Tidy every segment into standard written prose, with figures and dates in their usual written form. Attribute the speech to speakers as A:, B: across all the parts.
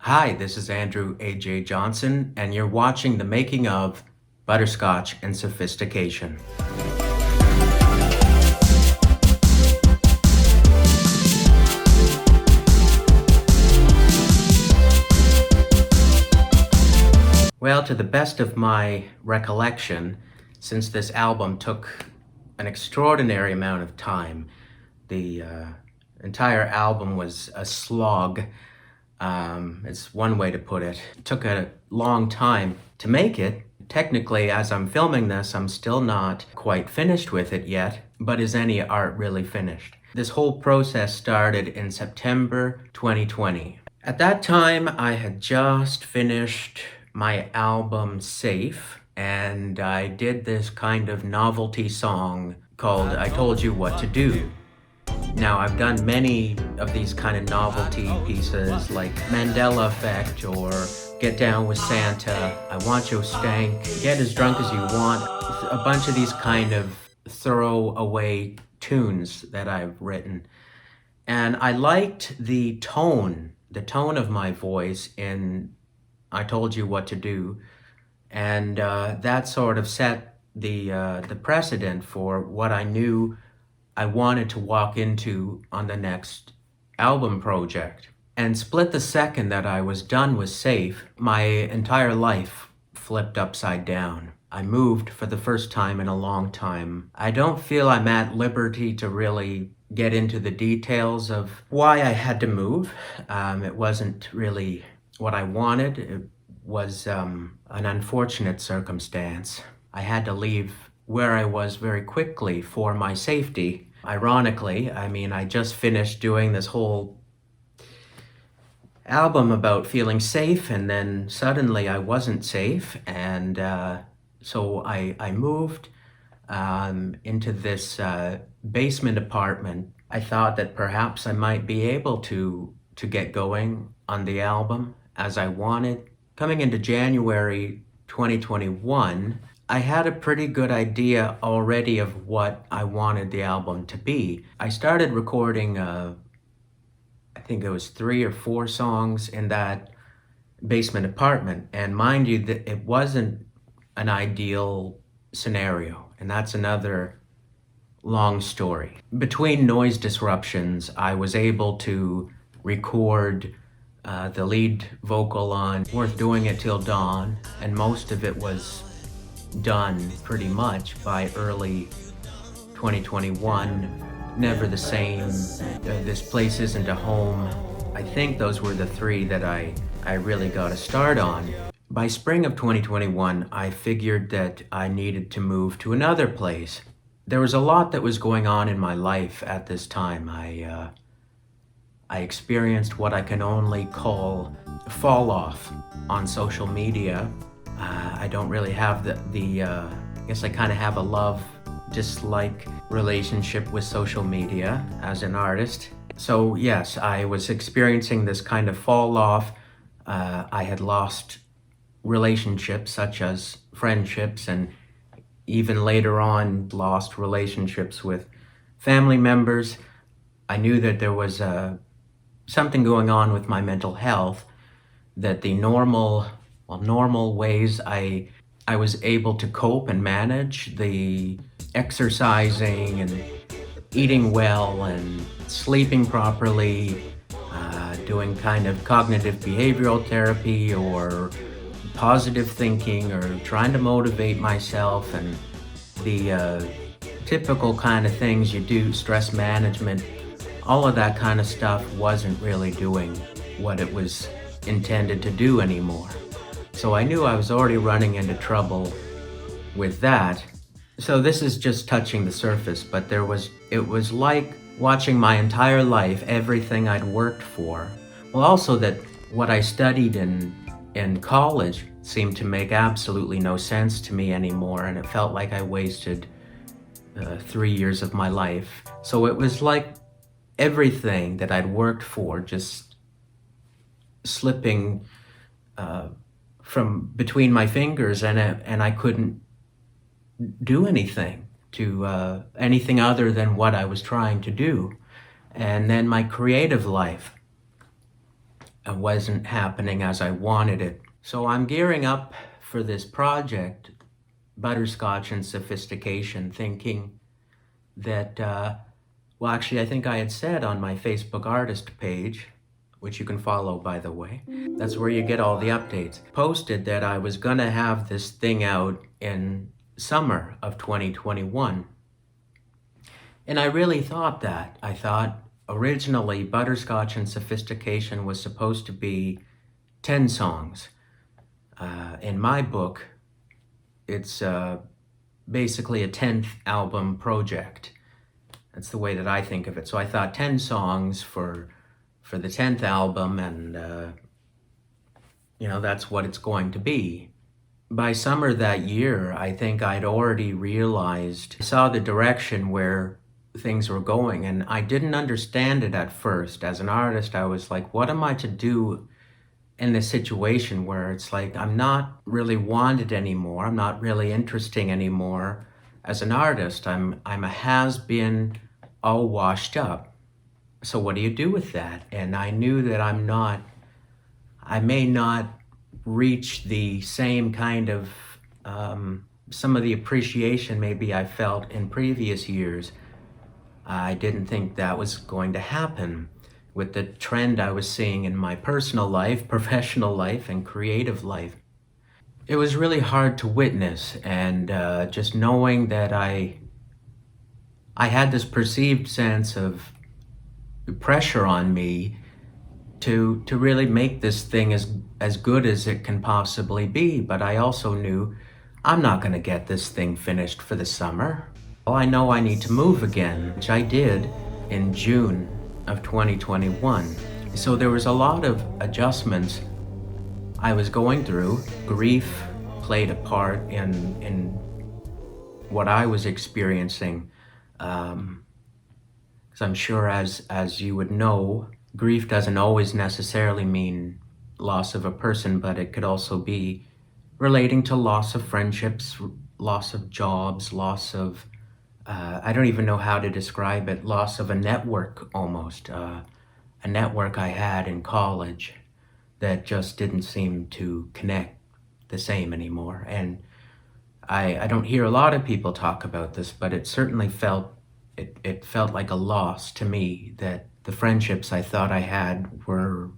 A: Hi, this is Andrew A.J. Johnson, and you're watching the making of Butterscotch and Sophistication. Well, to the best of my recollection, since this album took an extraordinary amount of time, the entire album was a slog. It's one way to put it. It took a long time to make it. Technically, as I'm filming this, I'm still not quite finished with it yet, but is any art really finished? This whole process started in September 2020. At that time, I had just finished my album Safe, and I did this kind of novelty song called I Told You What to Do. Now, I've done many of these kind of novelty pieces like Mandela Effect or Get Down with Santa, I Want You Stank, Get As Drunk As You Want, a bunch of these kind of throwaway tunes that I've written. And I liked the tone of my voice in I Told You What to Do. And that sort of set the precedent for what I knew I wanted to walk into on the next album project. And split the second that I was done with Safe, my entire life flipped upside down. I moved for the first time in a long time. I don't feel I'm at liberty to really get into the details of why I had to move. It wasn't really what I wanted. It was an unfortunate circumstance. I had to leave where I was very quickly for my safety. Ironically, I just finished doing this whole album about feeling safe, and then suddenly I wasn't safe, and so I moved into this basement apartment. I thought that perhaps I might be able to get going on the album as I wanted. Coming into January 2021, I had a pretty good idea already of what I wanted the album to be. I started recording, I think it was 3 or 4 songs in that basement apartment. And mind you, that it wasn't an ideal scenario. And that's another long story. Between noise disruptions, I was able to record the lead vocal on Worth Doing It Till Dawn, and most of it was done pretty much by early 2021. Never the Same, This Place Isn't a Home. I think those were the 3 that I really got a start on. By spring of 2021, I figured that I needed to move to another place. There was a lot that was going on in my life at this time. I experienced what I can only call fall off on social media. I don't really have I guess I kind of have a love-dislike relationship with social media as an artist. So yes, I was experiencing this kind of fall off. I had lost relationships such as friendships, and even later on lost relationships with family members. I knew that there was something going on with my mental health, that the normal ways I was able to cope and manage, the exercising and eating well and sleeping properly, doing kind of cognitive behavioral therapy or positive thinking or trying to motivate myself, and the typical kind of things you do, stress management, all of that kind of stuff wasn't really doing what it was intended to do anymore. So I knew I was already running into trouble with that. So this is just touching the surface, but it was like watching my entire life, everything I'd worked for. Well, also that what I studied in college seemed to make absolutely no sense to me anymore, and it felt like I wasted 3 years of my life. So it was like everything that I'd worked for just slipping from between my fingers, and I couldn't do anything other than what I was trying to do. And then my creative life wasn't happening as I wanted it. So I'm gearing up for this project, Butterscotch and Sophistication, thinking that, well, actually, I think I had said on my Facebook artist page, which you can follow, by the way, that's where you get all the updates, posted that I was gonna have this thing out in summer of 2021. And I really thought that. I thought originally Butterscotch and Sophistication was supposed to be 10 songs. In my book, it's basically a 10th album project. That's the way that I think of it. So I thought 10 songs for the 10th album, and that's what it's going to be. By summer that year, I think I'd already realized, saw the direction where things were going, and I didn't understand it at first. As an artist, I was like, what am I to do in this situation where it's like I'm not really wanted anymore, I'm not really interesting anymore as an artist. I'm a has-been, all washed up. So what do you do with that? And I knew that I may not reach the same kind of some of the appreciation maybe I felt in previous years. I didn't think that was going to happen with the trend I was seeing in my personal life, professional life, and creative life. It was really hard to witness, and just knowing that I had this perceived sense of pressure on me to really make this thing as good as it can possibly be. But I also knew I'm not going to get this thing finished for the summer. Well, I know I need to move again, which I did in June of 2021. So there was a lot of adjustments I was going through. Grief played a part in what I was experiencing. Because I'm sure as you would know, grief doesn't always necessarily mean loss of a person, but it could also be relating to loss of friendships, loss of jobs, loss of, I don't even know how to describe it, loss of a network almost. A network I had in college that just didn't seem to connect the same anymore. And I don't hear a lot of people talk about this, but it certainly felt like a loss to me that the friendships I thought I had were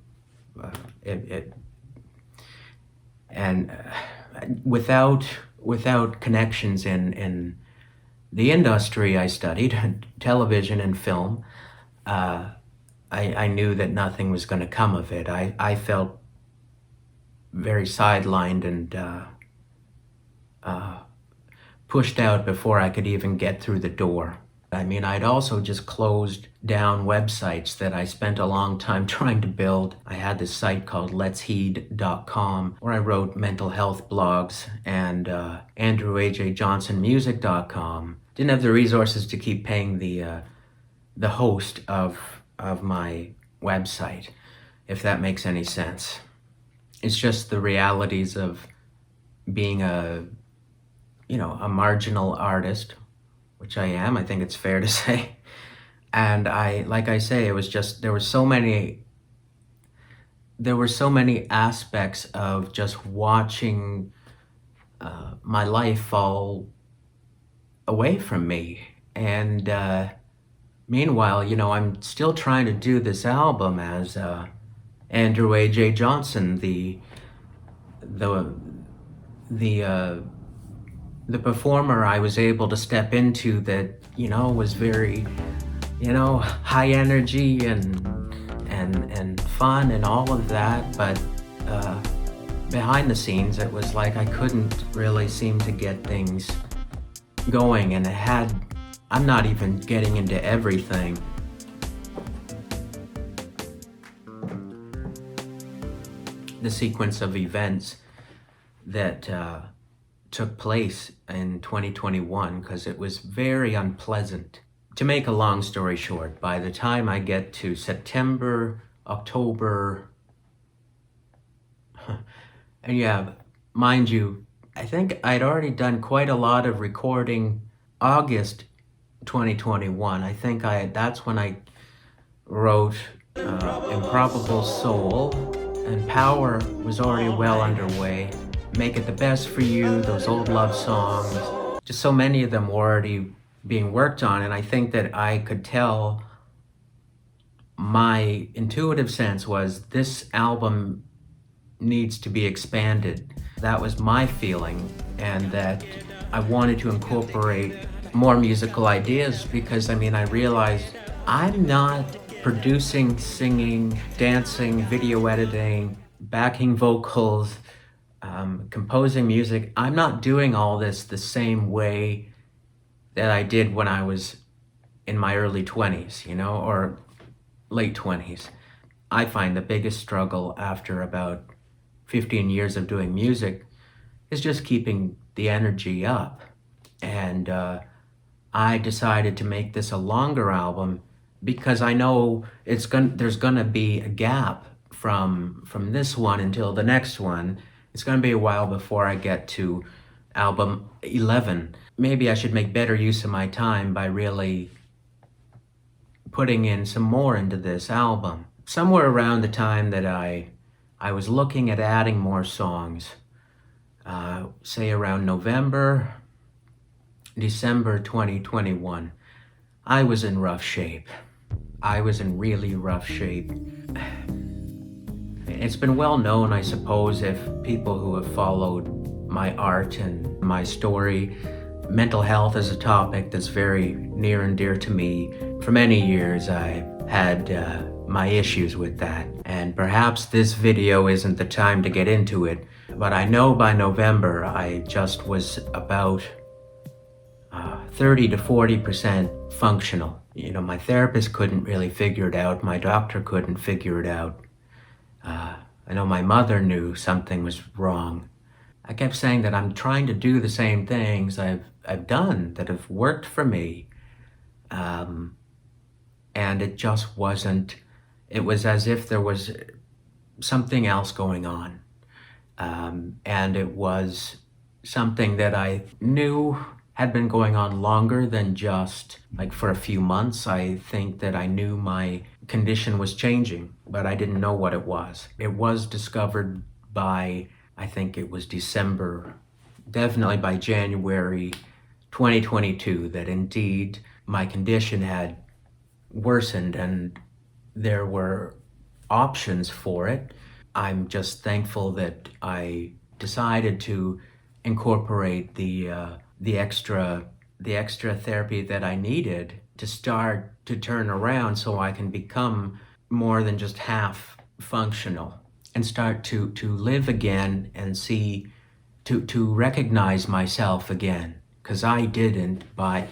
A: without connections in the industry I studied, television and film. I knew that nothing was going to come of it. I felt very sidelined and pushed out before I could even get through the door. I mean, I'd also just closed down websites that I spent a long time trying to build. I had this site called letsheed.com where I wrote mental health blogs, and AndrewAJJohnsonmusic.com. Didn't have the resources to keep paying the host of my website, if that makes any sense. It's just the realities of being a marginal artist, which I am, I think it's fair to say. And like I say, it was just, there were so many aspects of just watching my life fall away from me. And meanwhile, I'm still trying to do this album as Andrew A.J. Johnson, the performer I was able to step into that, was very, high energy and fun and all of that. But behind the scenes, it was like I couldn't really seem to get things going, and I'm not even getting into everything. The sequence of events that took place in 2021, because it was very unpleasant. To make a long story short, by the time I get to September, October, and yeah, mind you, I think I'd already done quite a lot of recording. August 2021, I think that's when I wrote Improbable Soul. and Power was already well underway. Make It the Best for You, those old love songs, just so many of them were already being worked on, and I think that I could tell my intuitive sense was this album needs to be expanded. That was my feeling, and that I wanted to incorporate more musical ideas because I realized I'm not producing, singing, dancing, video editing, backing vocals, composing music. I'm not doing all this the same way that I did when I was in my early 20s, or late 20s. I find the biggest struggle after about 15 years of doing music is just keeping the energy up. And I decided to make this a longer album because I know there's gonna be a gap from this one until the next one. It's gonna be a while before I get to album 11. Maybe I should make better use of my time by really putting in some more into this album. Somewhere around the time that I was looking at adding more songs, say around November, December 2021, I was in rough shape. I was in really rough shape. It's been well known, I suppose, if people who have followed my art and my story, mental health is a topic that's very near and dear to me. For many years, I've had my issues with that. And perhaps this video isn't the time to get into it, but I know by November, I just was about 30 to 40% functional. My therapist couldn't really figure it out. My doctor couldn't figure it out. I know my mother knew something was wrong. I kept saying that I'm trying to do the same things I've done that have worked for me. And it just wasn't. It was as if there was something else going on. And it was something that I knew had been going on longer than just like for a few months. I think that I knew my condition was changing, but I didn't know what it was. It was discovered by, I think it was December, definitely by January 2022, that indeed my condition had worsened and there were options for it. I'm just thankful that I decided to incorporate the extra therapy that I needed to start to turn around so I can become more than just half functional and start to live again and see, to recognize myself again. Because I didn't. By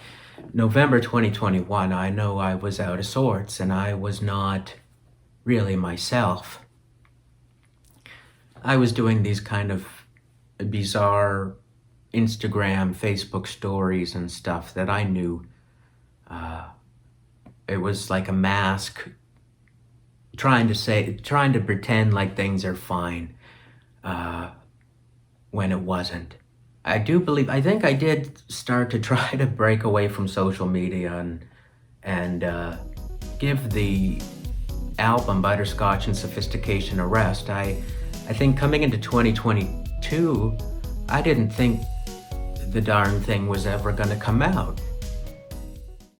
A: November 2021, I know I was out of sorts and I was not really myself. I was doing these kind of bizarre Instagram, Facebook stories and stuff that I knew. It was like a mask, trying to pretend like things are fine, when it wasn't. I think I did start to try to break away from social media and give the album Butterscotch and Sophistication a rest. I think coming into 2022, I didn't think the darn thing was ever gonna come out.